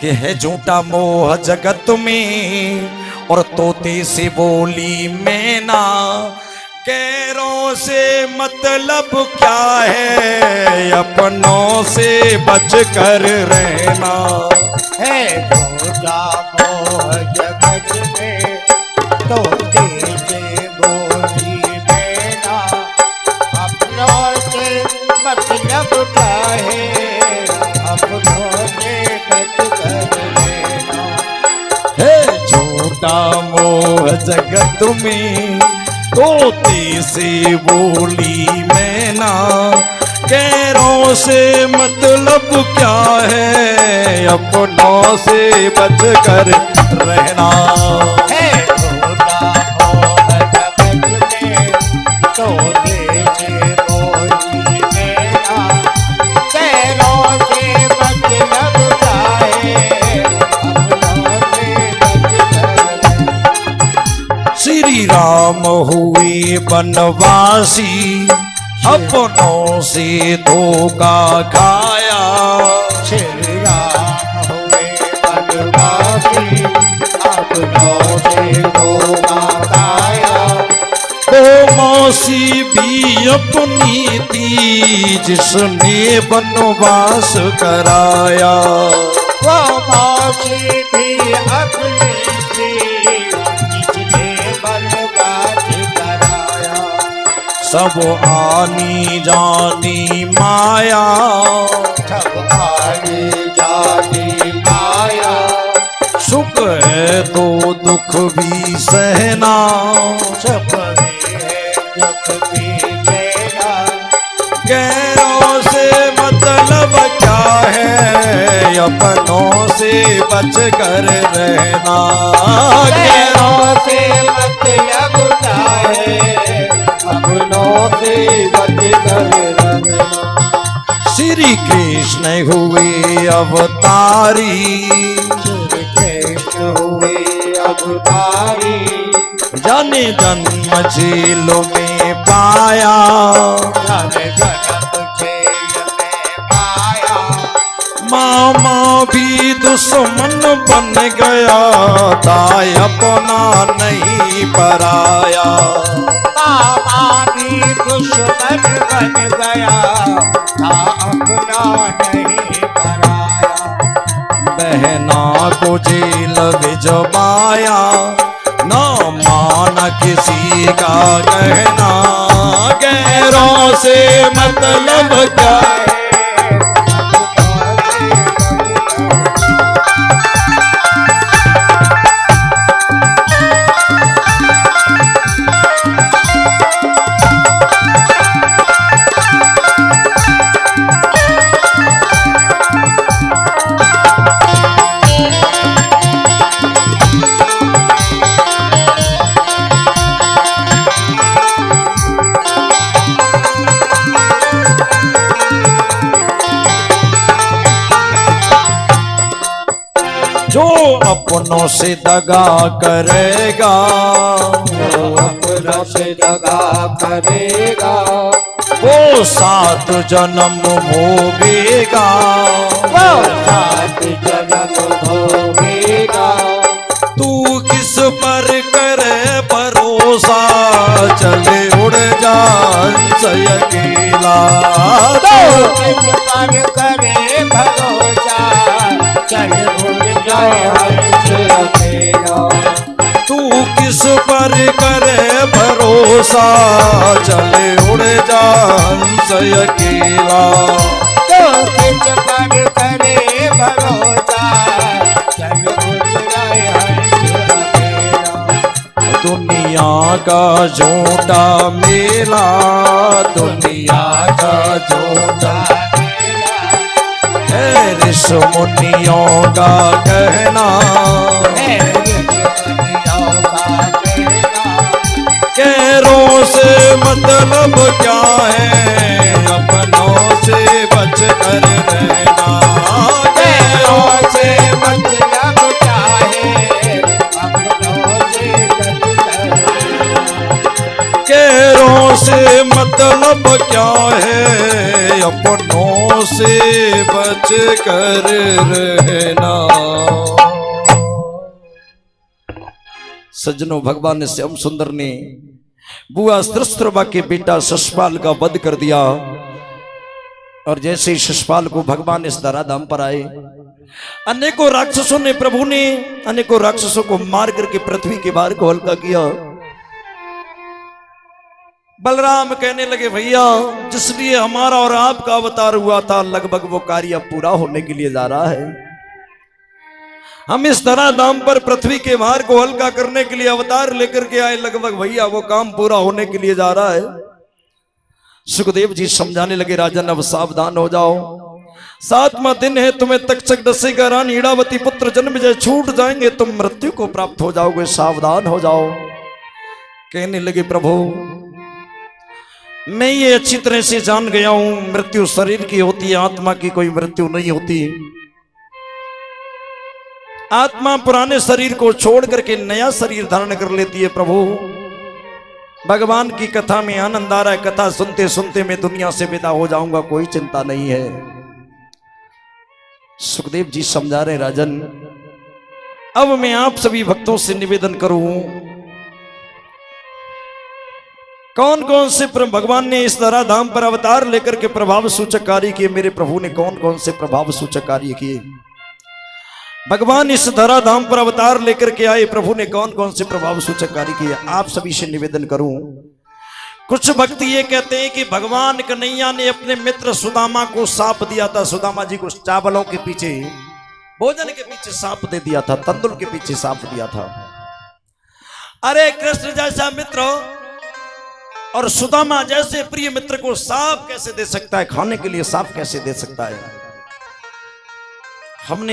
कि है झूठा मोह जगत में और तोते से बोली मैना, गैरों से मतलब क्या है, अपनों से बच कर रहना। है झूठा मोह जगत में तोते से बोली मैना, अपनों से मतलब क्या है, अपनों से बच कर रहना। है झूठा मोह जगत में तोते से बोली मैना, गैरों से मतलब क्या है, अपनों से बच कर रहना। है झूठा मोह जगत में तोते से बोली मैना, गैरों से मतलब क्या है, अपनों से बच कर रहना। श्री राम हुए बनवासी, अपनों से धोखा खाया। श्री राम हुए बनवासी, अपनों से धोखा खाया। वो मौसी भी अपनी थी जिसने बनवास कराया। वो मौसी भी अपनी थी जिसने बनवास कराया। सब आनी जानी माया, सब आनी जानी माया, सुख है तो दुख भी सहना। सब में है दुख भी देना। गैरों से मतलब क्या है, अपनों से बच कर रहना। गैरों से मतलब क्या है, अपनों से बच कर रहना। श्री कृष्ण हुए अवतारी, श्री कृष्ण हुए अवतारी, जाने जन्म जेलों में पाया। जाने जन्म जेल में पाया। मामा भी दुश्मन बन गया था, अपना नहीं पराया। मामा भी दुश्मन बन गया था, अपना नहीं पराया। बहना को जेल भिजवाया, ना माना किसी का कहना। गैरों से मतलब क्या है, जो अपनों से दगा करेगा, जो अपनों से दगा करेगा, वो 7 जन्म भोगेगा। वो 7 जन्म भोगेगा। तू किस पर करे भरोसा, चले उड़ जा हंस अकेला। तो किस पर करे भरोसा, चल उड़ जाए हंस अकेला। तू किस पर करे भरोसा, चले उड़ जा हंस अकेला। तो किस पर करे भरोसा, चल उड़ जाए हंस अकेला। दुनिया का झूठा मेला, दुनिया का झूठा है ऋषि मुनियों का कहना। गैरों से मतलब क्या है, अपनों से बच कर रहना। गैरों से मतलब क्या है, अपनों से बच कर रहना। गैरों से मतलब क्या है, अपनों से बच बच कर रहना। सज्जनों, भगवान श्याम सुंदर ने बुआ स्त्रस्त्रबा के बेटा शशपाल का वध कर दिया। और जैसे ही शशपाल को भगवान इस धराधाम पर आए, अनेकों राक्षसों ने, प्रभु ने अनेकों राक्षसों को मार करके पृथ्वी के भार को हल्का किया। बलराम कहने लगे, भैया जिसलिए हमारा और आपका अवतार हुआ था, लगभग वो कार्य पूरा होने के लिए जा रहा है। हम इस धराधाम पर पृथ्वी के भार को हल्का करने के लिए अवतार लेकर के आए, लगभग भैया वो काम पूरा होने के लिए जा रहा है। सुखदेव जी समझाने लगे, राजन अब सावधान हो जाओ, 7वां दिन है, तुम्हें तक्षक डसेगा, रानी ईड़ावती पुत्र जन्मजय छूट जाएंगे, तुम मृत्यु को प्राप्त हो जाओगे, सावधान हो जाओ। कहने लगे, प्रभु मैं ये अच्छी तरह से जान गया हूं, मृत्यु शरीर की होती है, आत्मा की कोई मृत्यु नहीं होती। आत्मा पुराने शरीर को छोड़ करके नया शरीर धारण कर लेती है। प्रभु भगवान की कथा में आनंद आ रहा है, कथा सुनते सुनते मैं दुनिया से विदा हो जाऊंगा, कोई चिंता नहीं है। सुखदेव जी समझा रहे, राजन अब मैं आप सभी भक्तों से निवेदन करूं, कौन कौन से भगवान ने इस धराधाम पर अवतार लेकर के प्रभाव सूचक कार्य किए, मेरे प्रभु ने कौन कौन से प्रभाव सूचक कार्य किए। भगवान इस धराधाम पर अवतार लेकर के आए, प्रभु ने कौन कौन से प्रभाव सूचक कार्य किए, आप सभी से निवेदन करूं। कुछ भक्त ये कहते हैं कि भगवान कन्हैया ने अपने मित्र सुदामा को सांप दिया था, सुदामा जी को चावलों के पीछे, भोजन के पीछे सांप दे दिया था, तंदुल के पीछे सांप दिया था। अरे कृष्ण जैसा मित्र और सुदामा जैसे प्रिय मित्र को सांप कैसे दे सकता है, खाने के लिए सांप कैसे दे सकता है। हमने